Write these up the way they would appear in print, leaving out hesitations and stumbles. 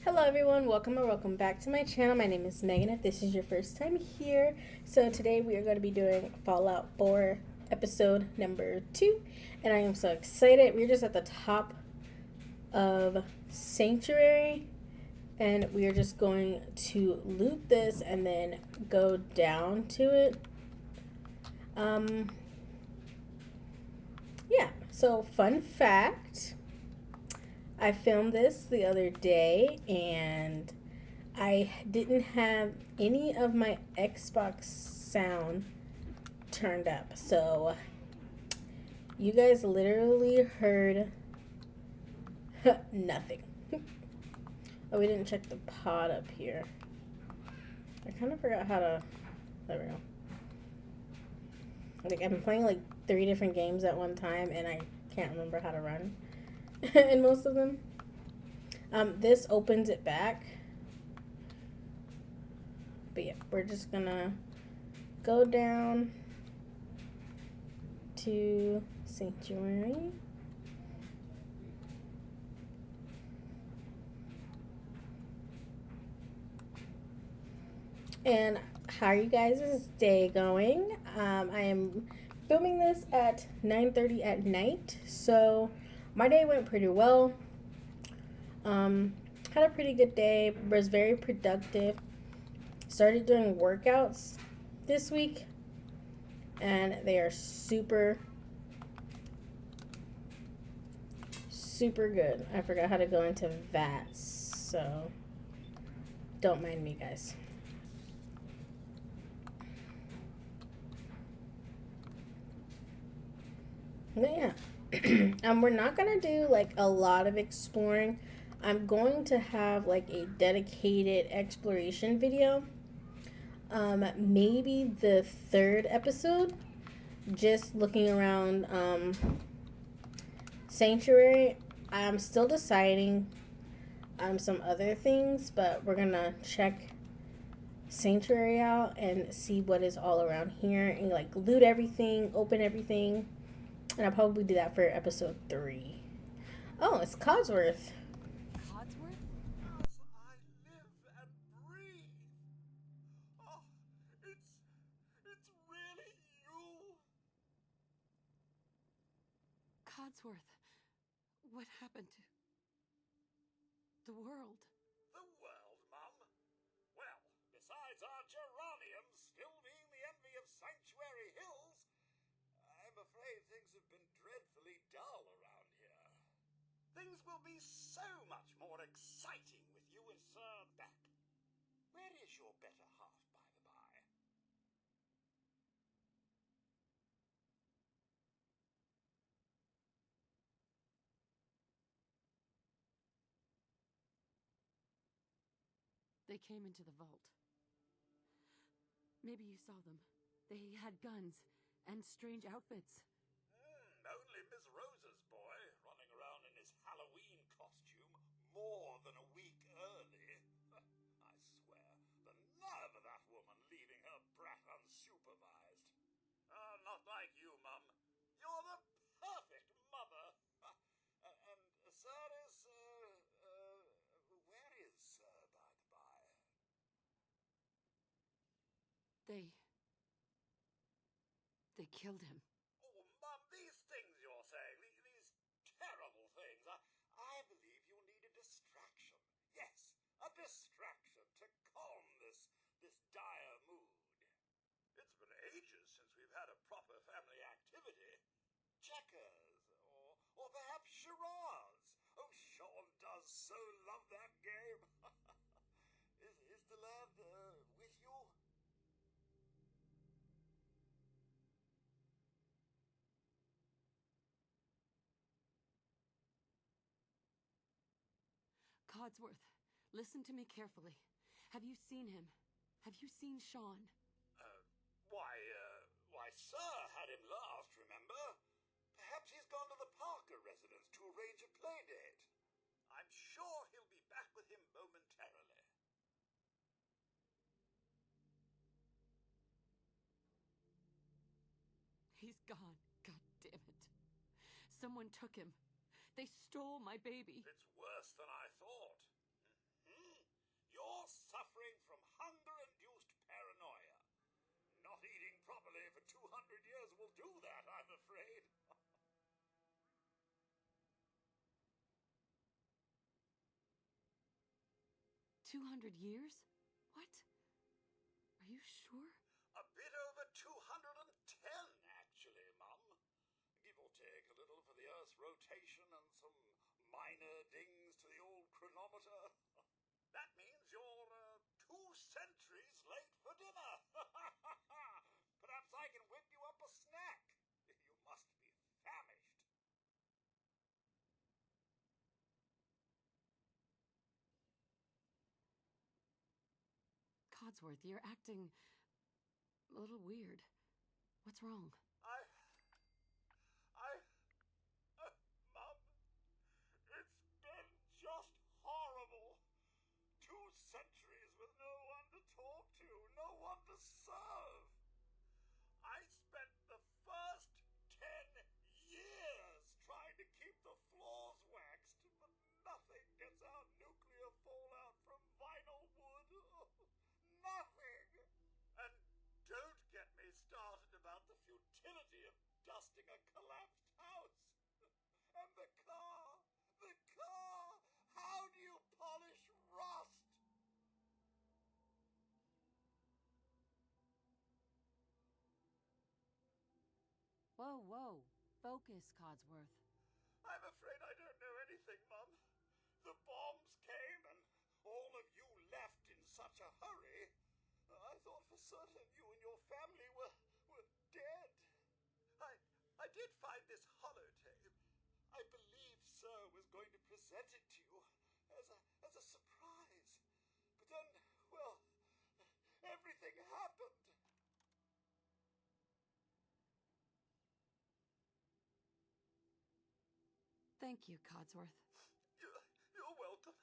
Hello everyone, welcome or welcome back to my channel. My name is Megan if this is your first time here. So today we are going to be doing Fallout 4 episode number 2 and I am so excited. We're just at the top of Sanctuary and we are just going to loot this and then go down to it. Yeah, so fun fact, I filmed this the other day and I didn't have any of my Xbox sound turned up. So you guys literally heard nothing. Oh, we didn't check the pod up here. I kind of forgot how to. There we go. Like, I've been playing like 3 different games at one time and I can't remember how to run in most of them. This opens it back. But yeah, we're just gonna go down to Sanctuary. And how are you guys' day going? I am filming this at 9:30 at night, so my day went pretty well. Had a pretty good day, was very productive. Started doing workouts this week, and they are super good. I forgot how to go into VATS, so don't mind me, guys. But yeah, we're not gonna do like a lot of exploring. I'm going to have like a dedicated exploration video. Maybe the 3rd episode, just looking around Sanctuary. I'm still deciding some other things, but we're gonna check Sanctuary out and see what is all around here and like loot everything, open everything. And I'll probably do that for episode 3. Oh, it's Codsworth. Codsworth? As I live and breathe. Oh, it's really you. Codsworth. What happened to the world? The world, Mum. Well, besides our geraniums still being the envy of Sanctuary Hills, I'm afraid things have been dreadfully dull around here. Things will be so much more exciting with you and Sir back. Where is your better half, by the by? They came into the vault. Maybe you saw them. They had guns and strange outfits. Only Miss Rosa's boy running around in his Halloween costume more than a week early. I swear, the nerve of that woman leaving her brat unsupervised. Oh, not like you, Mum. You're the perfect mother. And Sir is, where is Sir, by the by? They killed him. Oh, Mum, these things you're saying, these terrible things, I believe you need a distraction. Yes, a distraction to calm this dire mood. It's been ages since we've had a proper family activity. Checkers, or perhaps charades. Oh, Sean does so love that game. Is the lad with you? Codsworth, listen to me carefully. Have you seen him? Have you seen Sean? Uh, why, Sir had him last, remember? Perhaps he's gone to the Parker residence to arrange a play date. I'm sure he'll be back with him momentarily. He's gone. God damn it. Someone took him. They stole my baby. It's worse than I thought. will do that, I'm afraid. 200 years? What? Are you sure? A bit over 210, actually, Mum. Give or take a little for the Earth's rotation and some minor dings to the old chronometer. That means you're 2 centuries late for dinner. Perhaps I can whip you up a snack. You must be famished. Codsworth, you're acting a little weird. What's wrong? Mum, it's been just horrible. 2 centuries with no one to talk to, no one to serve. I spent the first 10 years trying to keep the floors waxed, but nothing gets out nuclear fallout from vinyl wood. Nothing. And don't get me started about the futility of dusting a collapsed house. And the car! How do you polish rust? Whoa. Focus, Codsworth. I'm afraid I don't know anything, Mum. The bombs came and all of you left in such a hurry. I thought for certain you and your family were dead. I did find this holotape. I believe Sir was going to present it to you as a surprise. But then, well, everything happened. Thank you, Codsworth. You're welcome.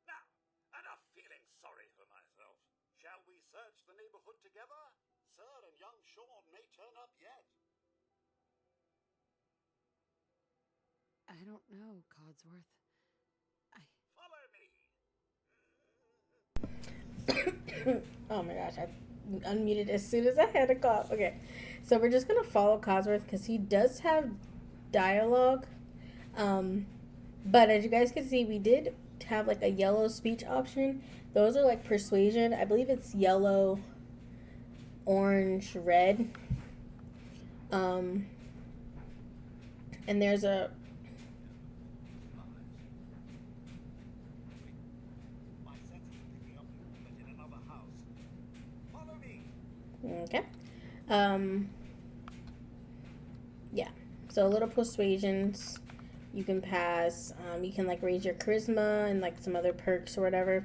Now, enough feeling sorry for myself. Shall we search the neighborhood together? Sir and young Sean may turn up yet. I don't know, Codsworth. Follow me. Oh my gosh, I unmuted as soon as I had a cough. Okay, so we're just gonna follow Cosworth because he does have dialogue. But as you guys can see, we did have like a yellow speech option. Those are like persuasion. I believe it's yellow, orange, red. And there's a My senses are picking up movement in another house. Follow me. okay. Yeah. So little persuasions you can pass. You can like raise your charisma and like some other perks or whatever.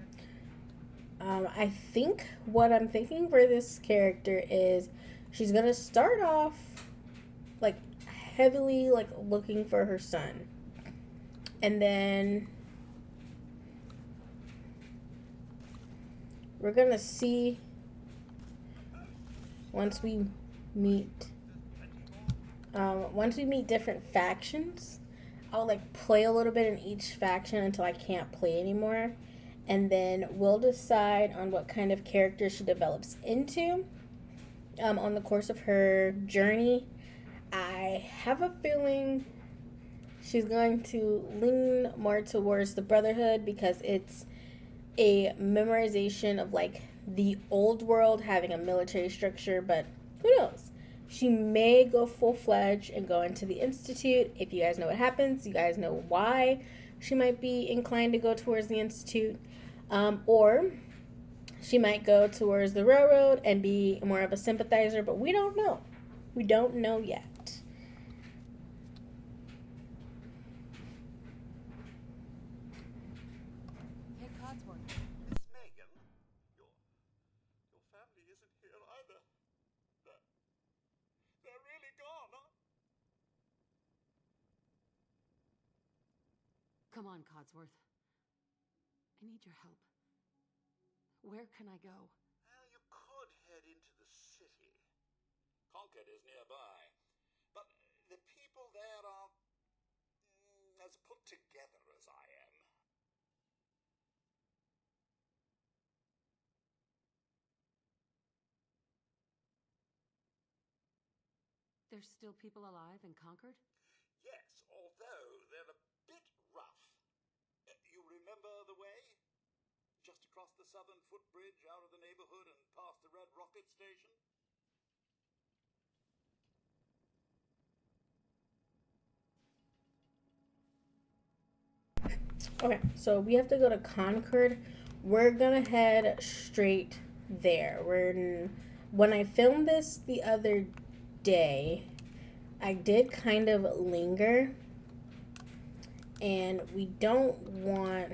I think what I'm thinking for this character is she's gonna start off like heavily like looking for her son, and then we're gonna see once we meet different factions. I'll like play a little bit in each faction until I can't play anymore, and then we'll decide on what kind of character she develops into on the course of her journey. I have a feeling she's going to lean more towards the Brotherhood because it's a memorization of like the old world having a military structure, but who knows? She may go full-fledged and go into the Institute. If you guys know what happens, you guys know why she might be inclined to go towards the Institute. Or she might go towards the Railroad and be more of a sympathizer, but we don't know. We don't know yet. Hey, Codsworth. Miss Megan, your family isn't here either. They're really gone, huh? Come on, Codsworth. I need your help. Where can I go? Well, you could head into the city. Concord is nearby. But the people there aren't as put together as I am. There's still people alive in Concord? Yes, although they're a bit rough. You remember the way? Just across the southern footbridge out of the neighborhood and past the Red Rocket station? Okay, so we have to go to Concord. We're gonna head straight there. When I filmed this the other day, I did kind of linger, and we don't want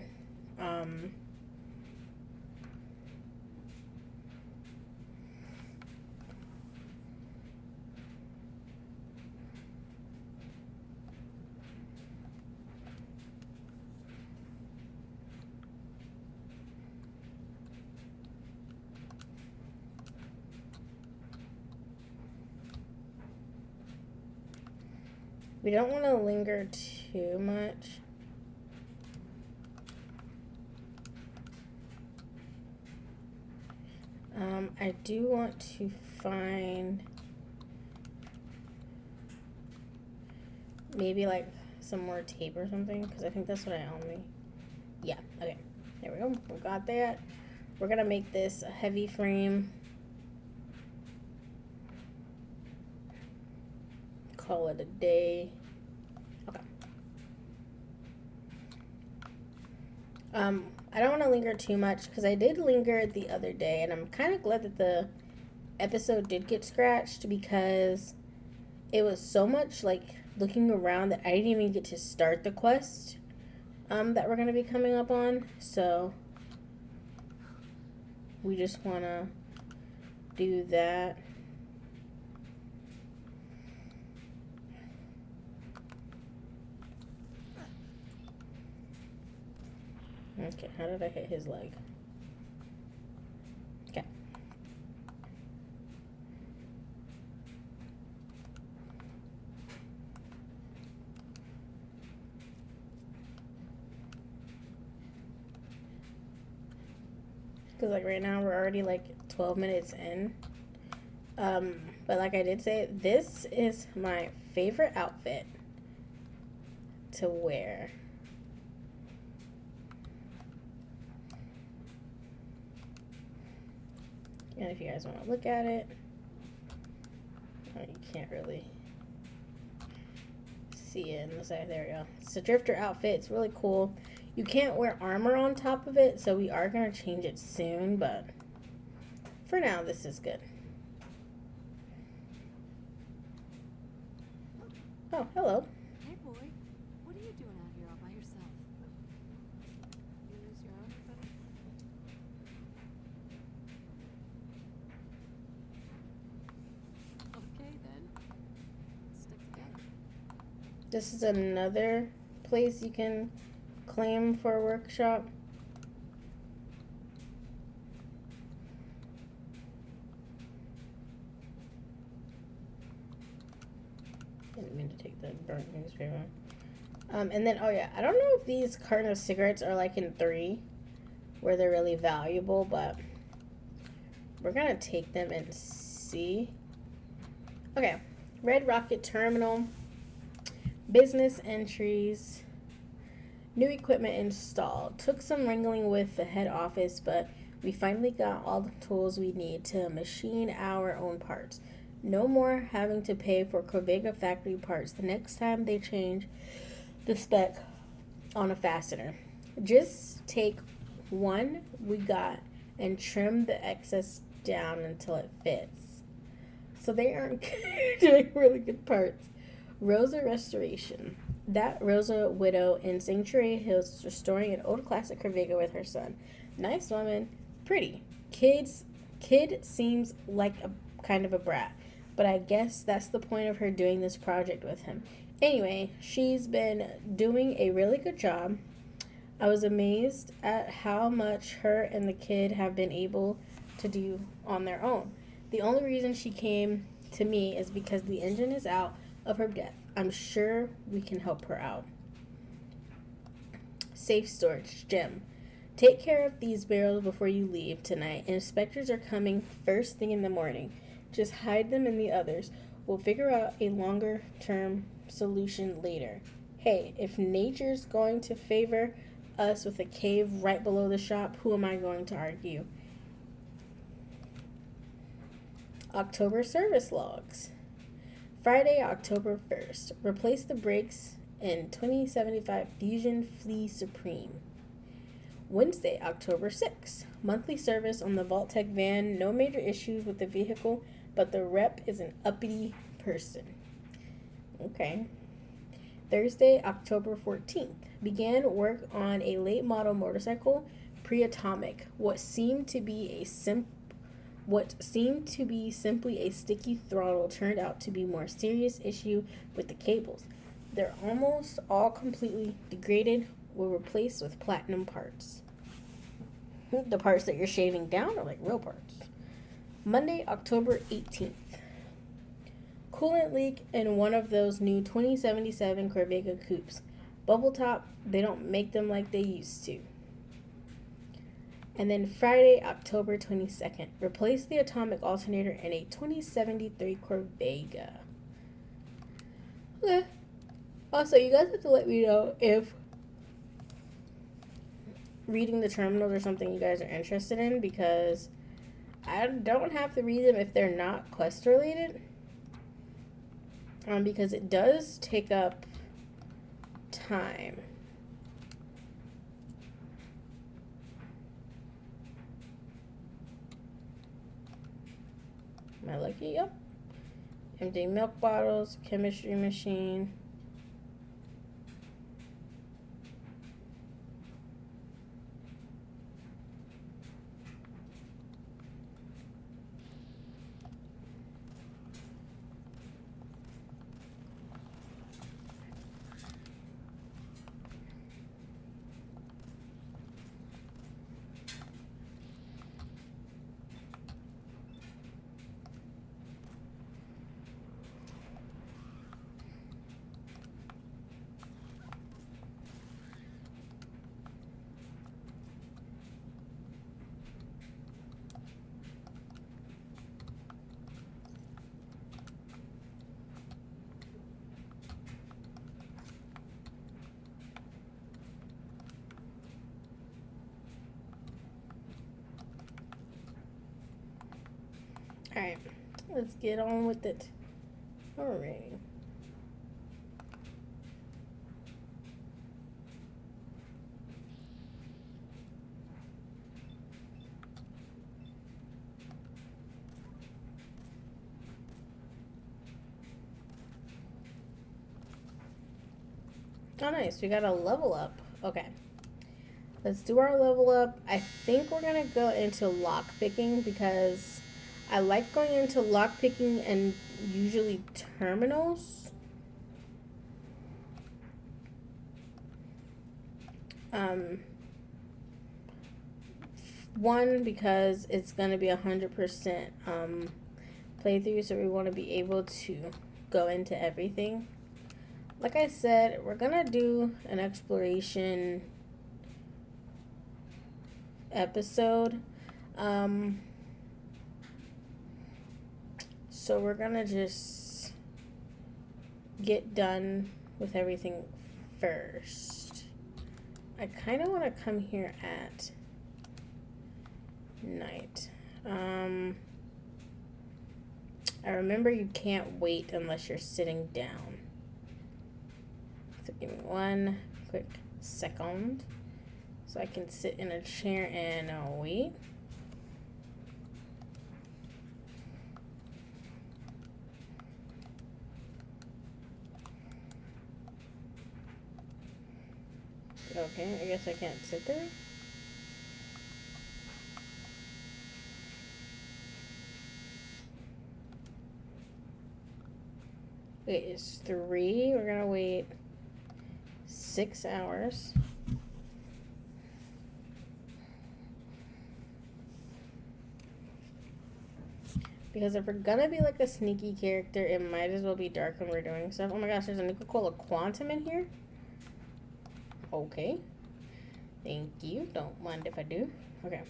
we don't want to linger too much. I do want to find maybe like some more tape or something, because I think that's what I only. Yeah, okay. There we go. We got that. We're going to make this a heavy frame. Call it a day. Okay. I don't want to linger too much because I did linger the other day, and I'm kind of glad that the episode did get scratched because it was so much like looking around that I didn't even get to start the quest that we're going to be coming up on. So we just want to do that. Okay, how did I hit his leg? Okay. Because like right now we're already like 12 minutes in. But like I did say, this is my favorite outfit to wear. And if you guys want to look at it, you can't really see it unless there we go. It's a drifter outfit. It's really cool. You can't wear armor on top of it, so we are going to change it soon, but for now, this is good. Oh, hello. Hey, boy. What are you doing out here all by yourself? You lose your arm, buddy? Okay, then. Stick together. This is another place you can claim for a workshop. Didn't mean to take the burnt newspaper. And then, oh yeah, I don't know if these carton of cigarettes are like in 3, where they're really valuable, but we're gonna take them and see. Okay, Red Rocket Terminal, business entries, new equipment installed. Took some wrangling with the head office, but we finally got all the tools we need to machine our own parts. No more having to pay for Corvega factory parts the next time they change the spec on a fastener. Just take one we got and trim the excess down until it fits. So they aren't doing really good parts. Rosa Restoration. That Rosa widow in Sanctuary Hills is restoring an old classic Corvega with her son. Nice woman, pretty. Kid seems like a kind of a brat, but I guess that's the point of her doing this project with him. Anyway, she's been doing a really good job. I was amazed at how much her and the kid have been able to do on their own. The only reason she came to me is because the engine is out of her death. I'm sure we can help her out. Safe storage, Jim. Take care of these barrels before you leave tonight. Inspectors are coming first thing in the morning. Just hide them in the others. We'll figure out a longer term solution later. Hey, if nature's going to favor us with a cave right below the shop, who am I going to argue? October service logs. Friday, October 1st. Replace the brakes in 2075 Fusion Flea Supreme. Wednesday, October 6th. Monthly service on the Vault-Tec van. No major issues with the vehicle, but the rep is an uppity person. Okay. Thursday, October 14th. Began work on a late model motorcycle, pre-atomic. What seemed to be simply a sticky throttle turned out to be more serious issue with the cables. They're almost all completely degraded, were replaced with platinum parts. The parts that you're shaving down are like real parts. Monday, October 18th. Coolant leak in one of those new 2077 Corvega coupes. Bubble top, they don't make them like they used to. And then Friday, October 22nd. Replace the atomic alternator in a 2073 Corvega. Okay. Also, you guys have to let me know if reading the terminals are something you guys are interested in, because I don't have to read them if they're not quest related. Because it does take up time. Am I lucky? Yep. Empty milk bottles, chemistry machine. Alright, let's get on with it. Alright. Oh, nice. We got a level up. Okay. Let's do our level up. I think we're going to go into lockpicking because I like going into lockpicking and usually terminals. One, because it's going to be 100% playthrough, so we want to be able to go into everything. Like I said, we're going to do an exploration episode. So we're going to just get done with everything first. I kind of want to come here at night. I remember you can't wait unless you're sitting down. So give me one quick second so I can sit in a chair and wait. Okay, I guess I can't sit there. Wait, it's 3. We're gonna wait 6 hours. Because if we're gonna be like a sneaky character, it might as well be dark when we're doing stuff. Oh my gosh, there's a Nuka-Cola Quantum in here? Okay. Thank you. Don't mind if I do. Okay.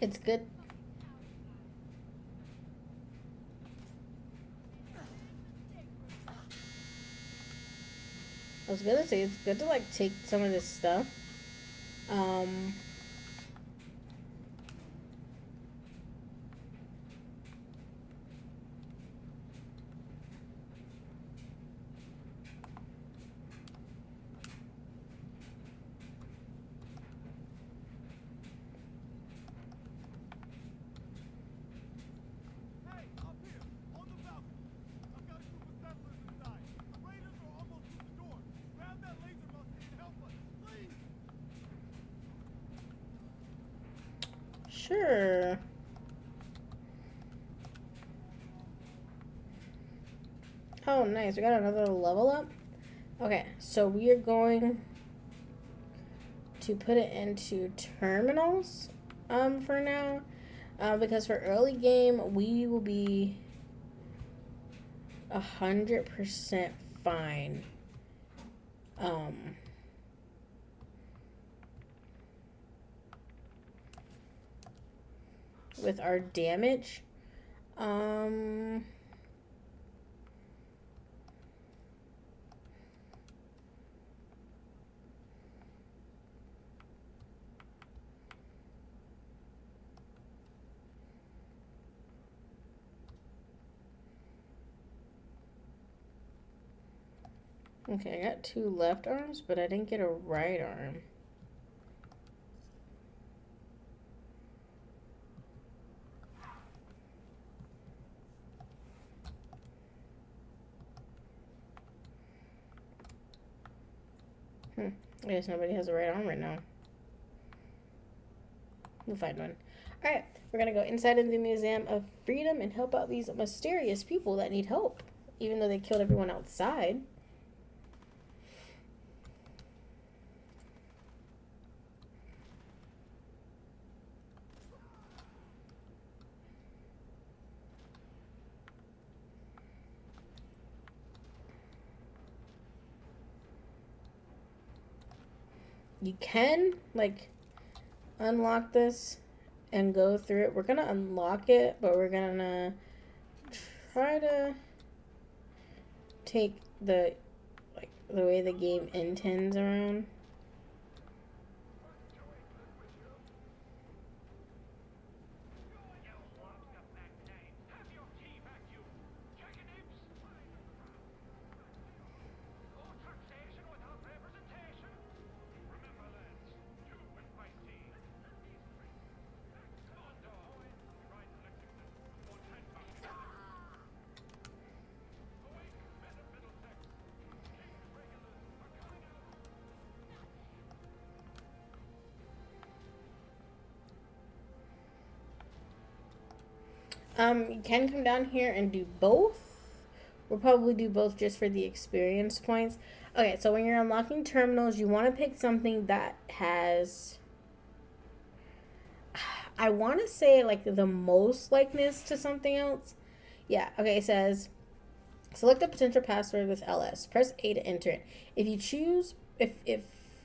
It's good. I was gonna say it's good to like take some of this stuff. Um, Hey, up here, on the balcony. I've got a group of settlers inside. The raiders are almost through the door. Grab that laser musket and help us, please. sure. Oh, nice. We got another level up. Okay, so we are going to put it into terminals for now. Because for early game, we will be 100% fine. With our damage. Okay, I got 2 left arms, but I didn't get a right arm. I guess nobody has a right arm right now. We'll find one. Alright, we're gonna go inside of the Museum of Freedom and help out these mysterious people that need help, even though they killed everyone outside. You can, like, unlock this and go through it. We're gonna unlock it, but we're gonna try to take the, like, the way the game intends around. You can come down here and do both. We'll probably do both just for the experience points. Okay, so when you're unlocking terminals, you want to pick something that has, I want to say, like, the most likeness to something else. Yeah, okay, it says, select a potential password with LS. Press A to enter it. If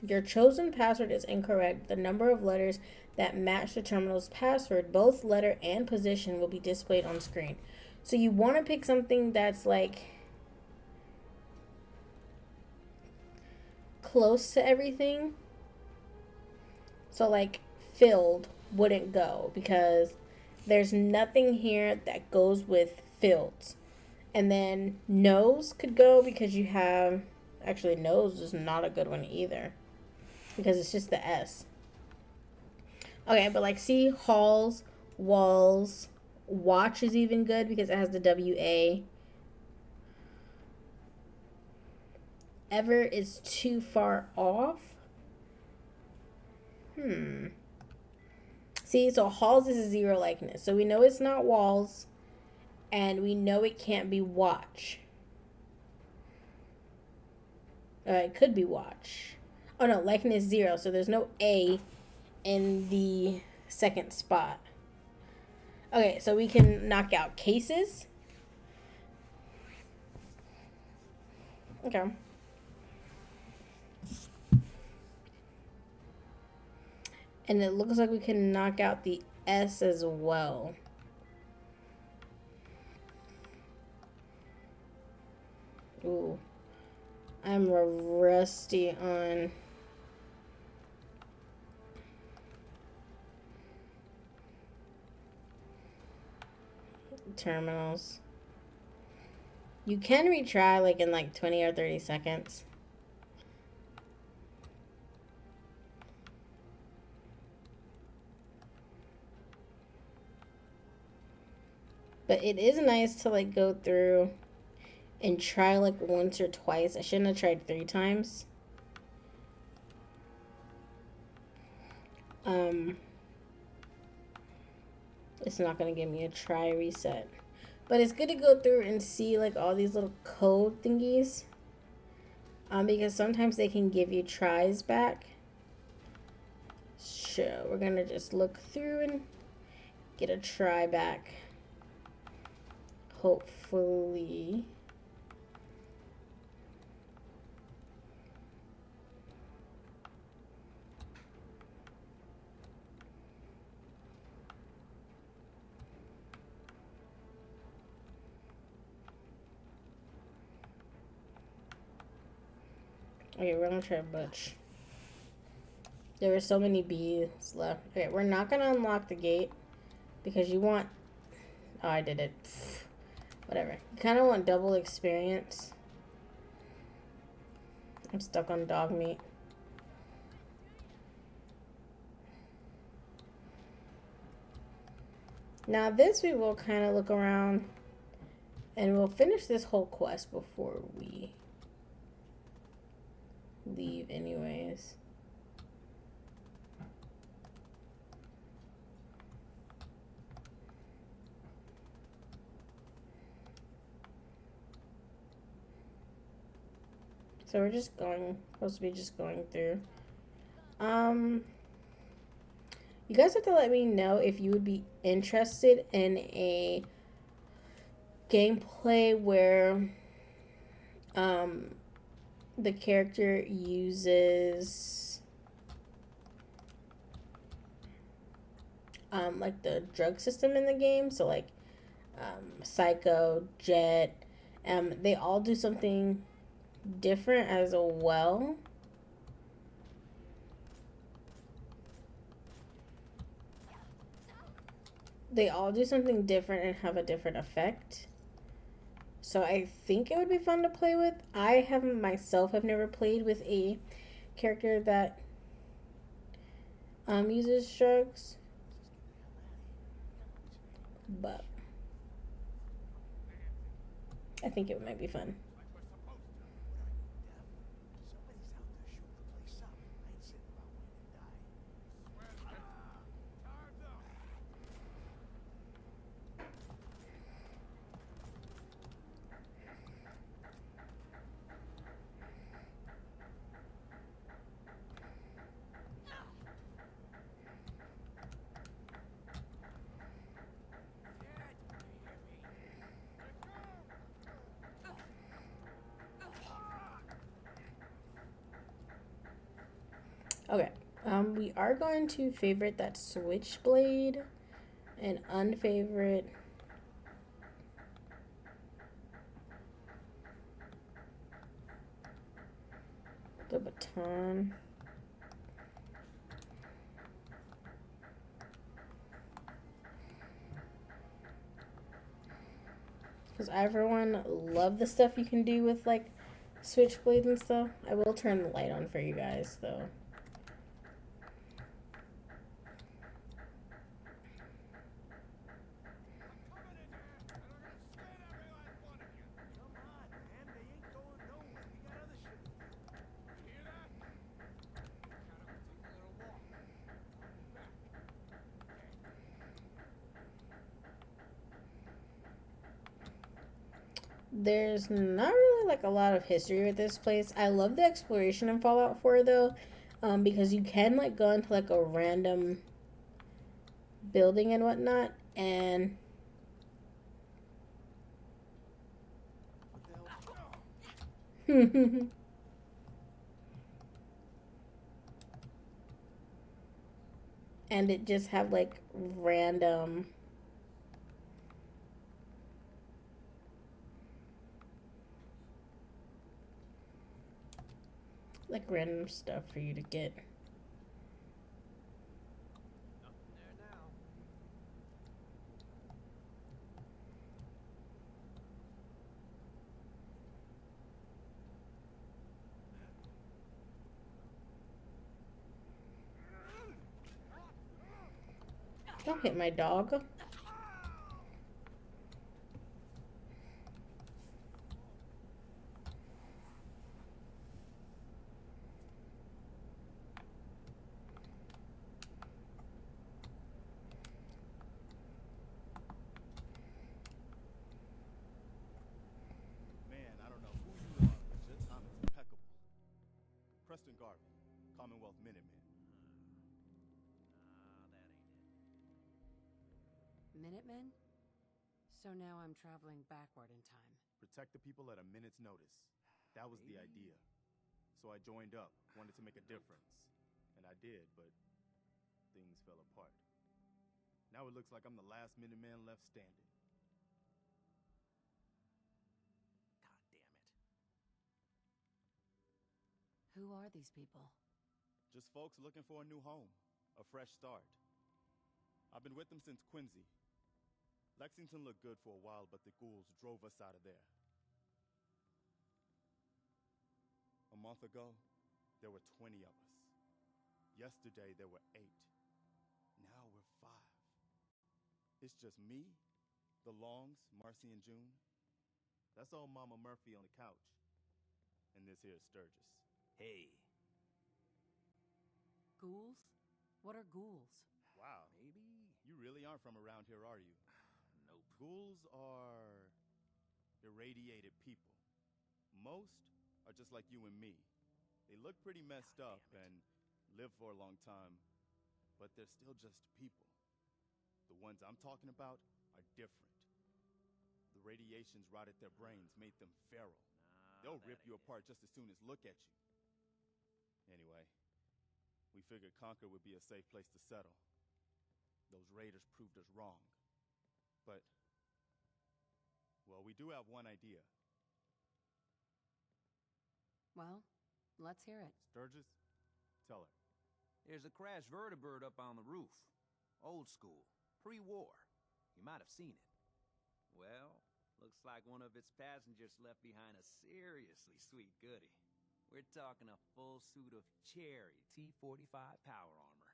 your chosen password is incorrect, the number of letters that match the terminal's password, both letter and position, will be displayed on screen. So you want to pick something that's, like, close to everything. So, like, filled wouldn't go because there's nothing here that goes with filled. And then nose could go because you have, actually, nose is not a good one either because it's just the S. Okay, but like, see, halls, walls, watch is even good because it has the WA. Ever is too far off. See, so halls is a 0 likeness. So we know it's not walls. And we know it can't be watch. It could be watch. Oh no, likeness 0. So there's no A in the second spot. Okay, so we can knock out cases. Okay. And it looks like we can knock out the S as well. Ooh. I'm rusty on terminals. You can retry like in like 20 or 30 seconds. But it is nice to like go through and try like once or twice. I shouldn't have tried 3 times. It's not gonna give me a try reset. But it's good to go through and see like all these little code thingies. Because sometimes they can give you tries back. So we're gonna just look through and get a try back. Hopefully. Okay, we're gonna try Butch. There were so many bees left. Okay, we're not gonna unlock the gate because you want... Oh, I did it. Pfft. Whatever. You kind of want double experience. I'm stuck on dog meat. Now this we will kind of look around and we'll finish this whole quest before we leave anyways. So we're just supposed to be just going through. You guys have to let me know if you would be interested in a gameplay where the character uses like the drug system in the game. So like Psycho, Jet, they all do something different as well. They all do something different and have a different effect. So I think it would be fun to play with. I have never played with a character that uses drugs. But I think it might be fun. Okay, we are going to favorite that switchblade and unfavorite the baton. Because I, for one, love the stuff you can do with like switchblades and stuff. I will turn the light on for you guys though. There's not really like a lot of history with this place. I love the exploration in Fallout 4 though, because you can like go into like a random building and whatnot, and and it just have like random stuff for you to get. Nothing there now. Don't hit my dog. Man, I don't know who you are, but your timing's impeccable. Preston Garvey, Commonwealth Minutemen. That ain't it. Minutemen? So now I'm traveling backward in time. Protect the people at a minute's notice. That was the idea. So I joined up, wanted to make a difference. And I did, but things fell apart. Now it looks like I'm the last Minuteman left standing. God damn it. Who are these people? Just folks looking for a new home, a fresh start. I've been with them since Quincy. Lexington looked good for a while, but the ghouls drove us out of there. A month ago, there were 20 of us. Yesterday, there were 8. Now we're 5. It's just me, the Longs, Marcy and June. That's old Mama Murphy on the couch. And this here is Sturgis. Hey. Ghouls? What are ghouls? Wow, Maybe. you really aren't from around here, are you? Nope. Ghouls are irradiated people. Most are just like you and me. They look pretty messed up damn it. and live for a long time, but they're still just people. The ones I'm talking about are different. The radiations rotted their brains, made them feral. They'll rip you apart just as soon as look at you. Anyway, we figured Concord would be a safe place to settle. Those raiders proved us wrong. But, well, we do have one idea. Well, let's hear it. Sturgis, tell her. There's a crashed vertibird up on the roof. Old school. Pre-war. You might have seen it. Well, looks like one of its passengers left behind a seriously sweet goodie. We're talking a full suit of cherry T-45 power armor.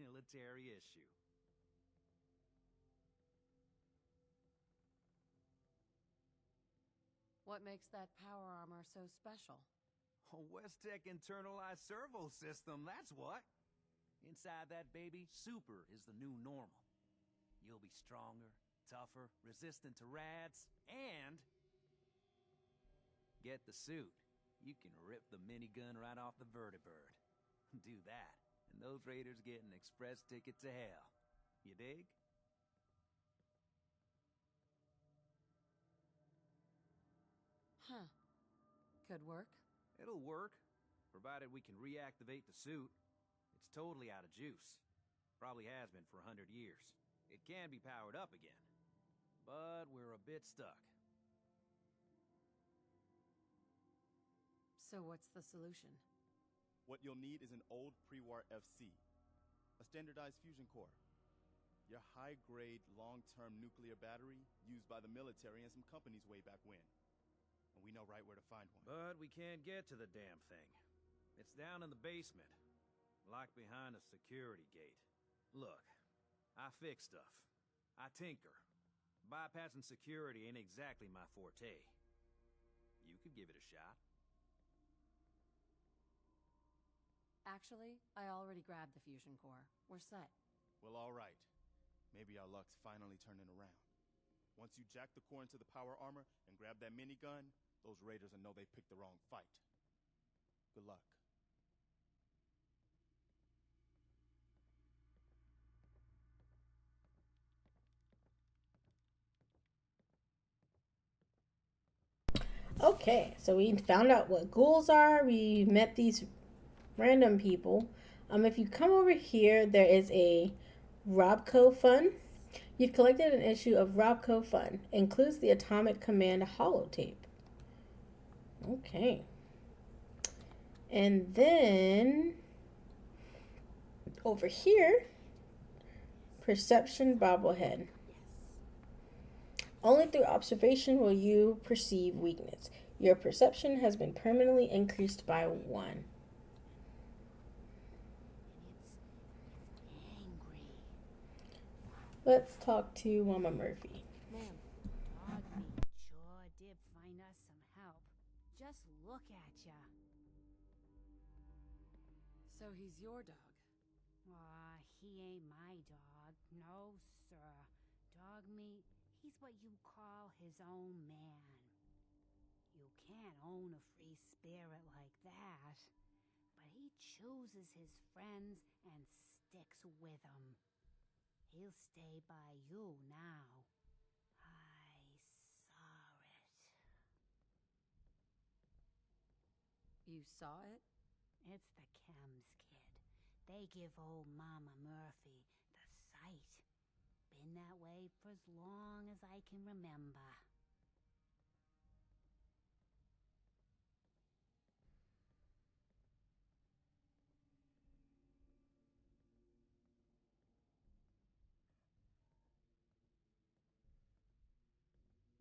Military issue. What makes that power armor so special? A West-Tech internalized servo system, that's what. Inside that baby, super is the new normal. You'll be stronger, tougher, resistant to rads, and... get the suit. You can rip the minigun right off the vertibird. Do that, and those raiders get an express ticket to hell. You dig? Huh. Could work. It'll work, provided we can reactivate the suit. It's totally out of juice. Probably has been for 100 years. It can be powered up again, but we're a bit stuck. So what's the solution? What you'll need is an old pre-war FC, a standardized fusion core, your high-grade, long-term nuclear battery used by the military and some companies way back when. And we know right where to find one. But we can't get to the damn thing. It's down in the basement, locked behind a security gate. Look, I fix stuff. I tinker. Bypassing security ain't exactly my forte. You could give it a shot. Actually, I already grabbed the fusion core. We're set. Well, all right. Maybe our luck's finally turning around. Once you jack the core into the power armor and grab that minigun, those raiders will know they picked the wrong fight. Good luck. Okay, so we found out what ghouls are. We met these random people. If you come over here, there is a Robco Fun. You've collected an issue of Robco Fun. Includes the Atomic Command holotape. Okay. And then over here, Perception Bobblehead. Only through observation will you perceive weakness. Your perception has been permanently increased by 1. Angry. Let's talk to Mama Murphy. Ma'am, Dog meat sure did find us some help. Just look at ya. so he's your dog. Aw, he ain't my dog. No, sir. Dog meat, he's what you call his own man. You can't own a free spirit like that. But he chooses his friends and sticks with 'em. He'll stay by you now. I saw it. You saw it? It's the chems, kid. They give old Mama Murphy the sight. Been that way for as long as I can remember.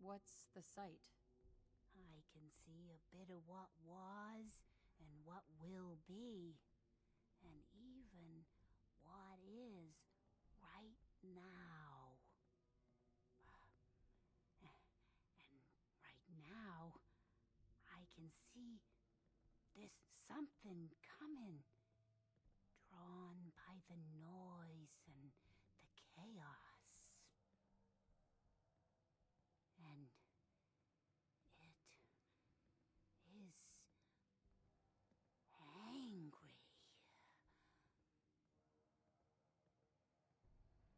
What's the sight? I can see a bit of what was and what will be, and even what is right now. And right now, I can see there's something coming, drawn by the noise and the chaos. And it is angry.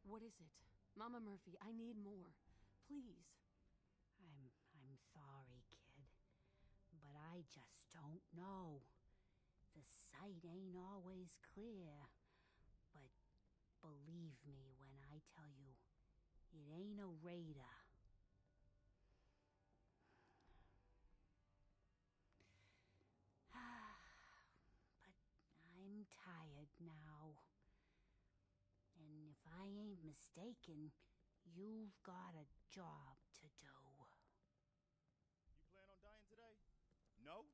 What is it? Mama Murphy, I need more. Please. I'm sorry, kid, but I just don't know. The sight ain't always clear, but believe me when I tell you, it ain't a raider. But I'm tired now. And if I ain't mistaken, you've got a job to do. You plan on dying today? No?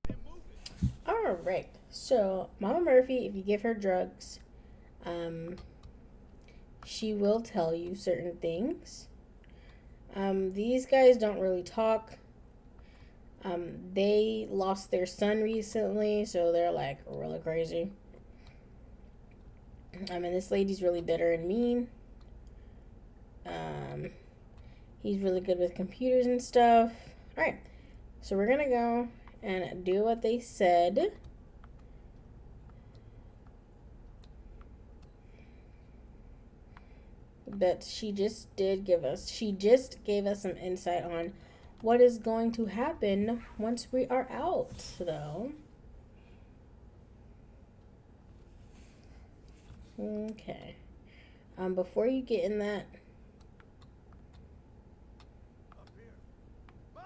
Then move it. All right. So, Mama Murphy, if you give her drugs, she will tell you certain things. These guys don't really talk. They lost their son recently, so they're like really crazy. And this lady's really bitter and mean. He's really good with computers and stuff. All right. So we're gonna go and do what they said. But she just gave us some insight on what is going to happen once we are out, though. Okay. Before you get in that, Up here. Boss,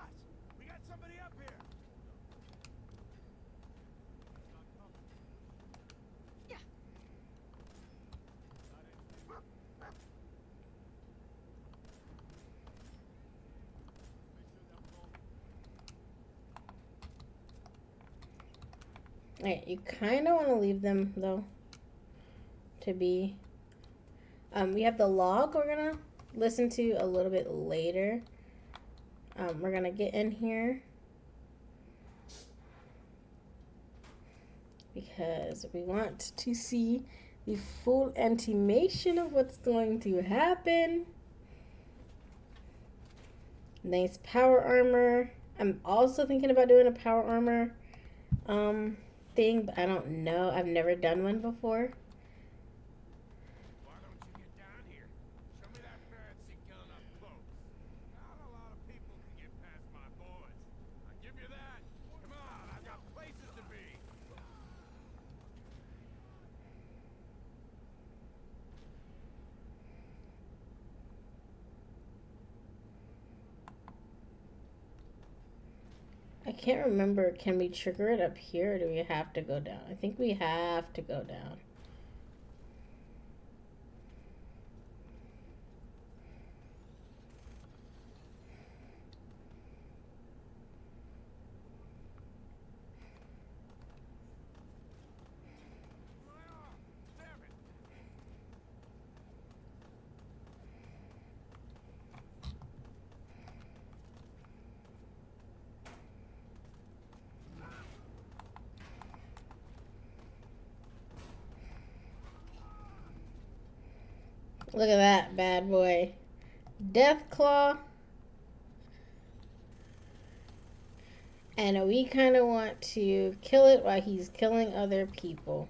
we got somebody up here. alright, you kind of want to leave them though. To be. We have the log we're gonna listen to a little bit later. We're gonna get in here because we want to see the full intimation of what's going to happen. Nice power armor. I'm also thinking about doing a power armor thing, but I don't know. I've never done one before. Why don't you get down here? Show me that fancy gun up close. Not a lot of people can get past my boys. I give you that. Come on, I've got places to be. can't remember. Can we trigger it up here or do we have to go down? I think we have to go down. Look at that bad boy. Deathclaw. And we kind of want to kill it while he's killing other people.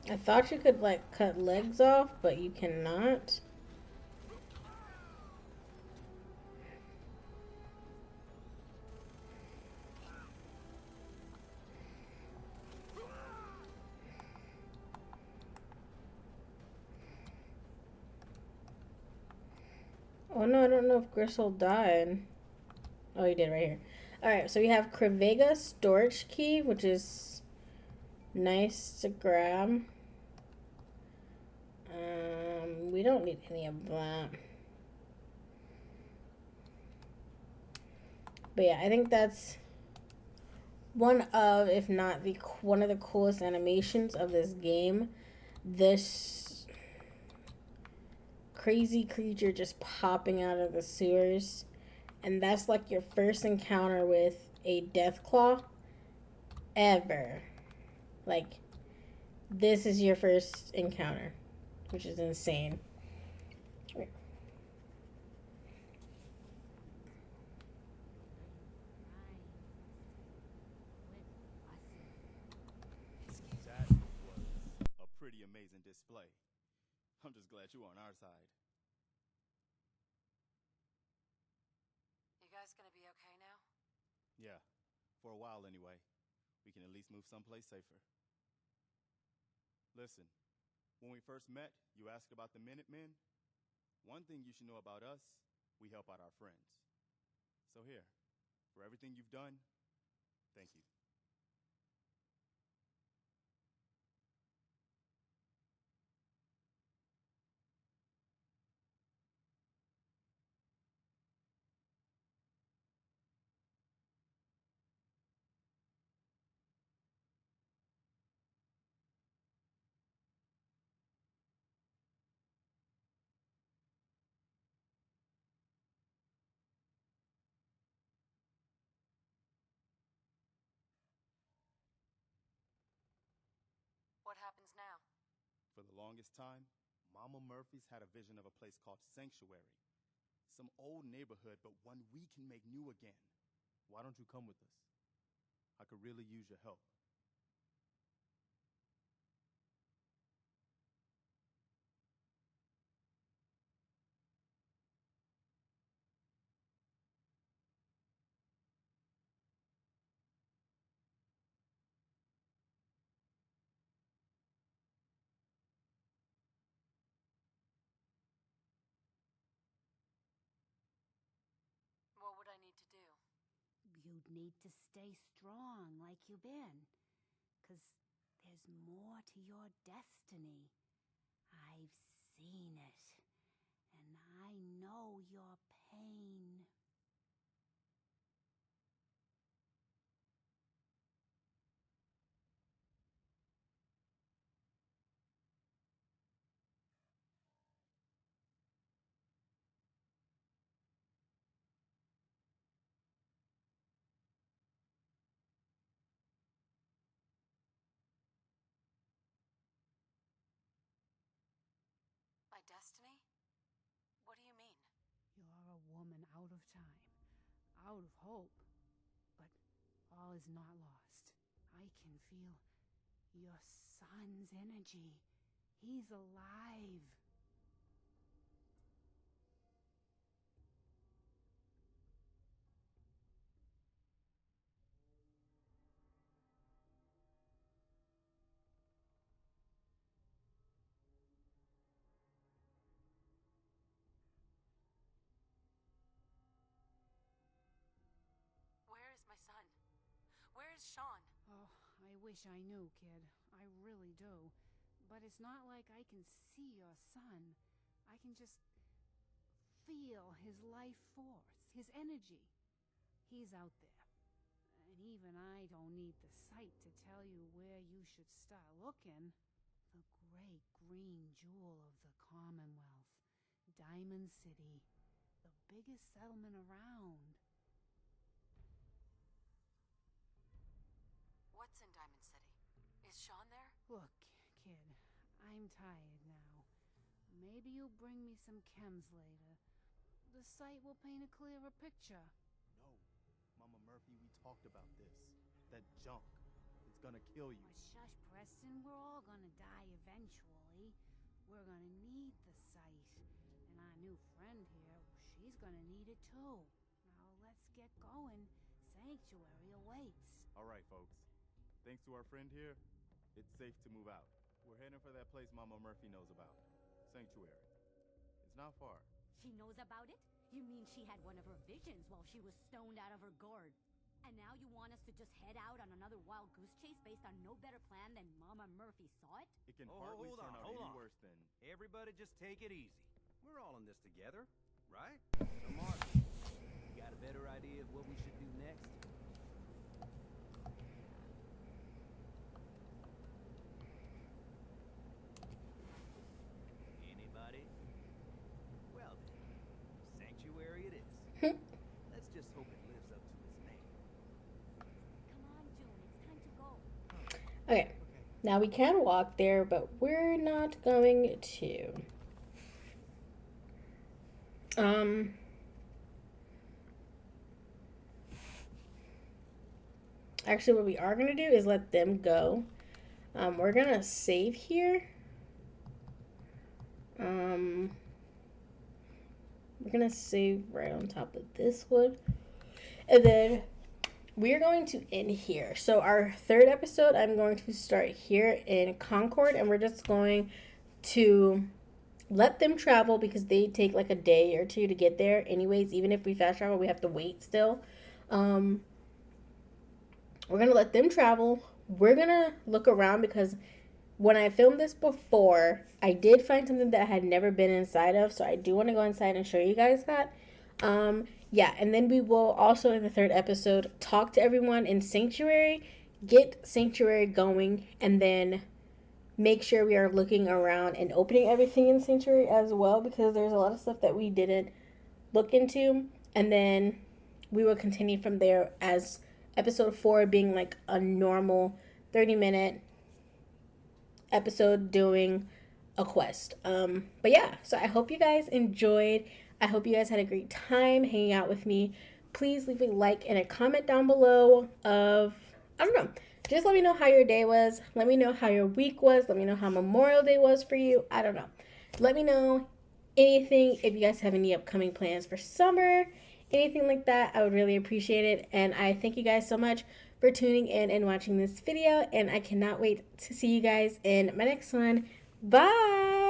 I thought you could like cut legs off, but you cannot. Oh no, I don't know if Gristle died. Oh, he did right here. Alright, so we have Krevega storage key, which is nice to grab. We don't need any of that. But yeah, I think that's one of, if not the one of the coolest animations of this game. This crazy creature just popping out of the sewers, and that's like your first encounter with a Deathclaw ever. Like, this is your first encounter, which is insane. That was a pretty amazing display. I'm just glad you're on our side. You guys gonna be okay now? Yeah, for a while anyway. We can at least move someplace safer. Listen, when we first met, you asked about the Minutemen. One thing you should know about us, we help out our friends. So here, for everything you've done, thank you. What happens now? For the longest time, Mama Murphy's had a vision of a place called Sanctuary. Some old neighborhood, but one we can make new again. Why don't you come with us? I could really use your help. What would I need to do? You'd need to stay strong like you've been. 'Cause there's more to your destiny. I've seen it. And I know your pain. My destiny? woman out of time, out of hope. But all is not lost. I can feel your son's energy. He's alive. Where is my son? Where is Sean? Oh, I wish I knew, kid. I really do. But it's not like I can see your son. I can just feel his life force, his energy. He's out there. And even I don't need the sight to tell you where you should start looking. The great green jewel of the Commonwealth, Diamond City, the biggest settlement around. What's in Diamond City? Is Sean there? Look, kid, I'm tired now. Maybe you'll bring me some chems later. The sight will paint a clearer picture. No, Mama Murphy, we talked about this. That junk. It's gonna kill you. Oh, shush, Preston. We're all gonna die eventually. We're gonna need the sight. And our new friend here, she's gonna need it too. Now let's get going. Sanctuary awaits. All right, folks. Thanks to our friend here, it's safe to move out. We're heading for that place Mama Murphy knows about. Sanctuary. It's not far. She knows about it? You mean she had one of her visions while she was stoned out of her gourd? And now you want us to just head out on another wild goose chase based on no better plan than Mama Murphy saw it? It can Oh, hardly hold turn on, out hold any on. worse than... Everybody just take it easy. We're all in this together, right? So, Mark, you got a better idea of what we should do next? Anybody? Well then, Sanctuary it is. Let's just hope it lives up to its name. Come on, June, it's time to go. Okay. Now we can walk there, but we're not going to. Actually, what we are going to do is let them go. We're going to save here. We're going to save right on top of this one. And then we're going to end here. So our third episode, I'm going to start here in Concord. And we're just going to let them travel because they take like a day or two to get there. Anyways, even if we fast travel, we have to wait still. We're going to let them travel. We're going to look around because when I filmed this before, I did find something that I had never been inside of. So I do want to go inside and show you guys that. Yeah, and then we will also in the third episode talk to everyone in Sanctuary, get Sanctuary going, and then make sure we are looking around and opening everything in Sanctuary as well because there's a lot of stuff that we didn't look into. And then we will continue from there as episode 4 being like a normal 30-minute episode doing a quest. But yeah, so I hope you guys enjoyed. I hope you guys had a great time hanging out with me. Please leave a like and a comment down below of, I don't know, just let me know how your day was. Let me know how your week was. Let me know how Memorial Day was for you. I don't know. Let me know anything if you guys have any upcoming plans for summer, anything like that. I would really appreciate it. And I thank you guys so much for tuning in and watching this video. And I cannot wait to see you guys in my next one. Bye!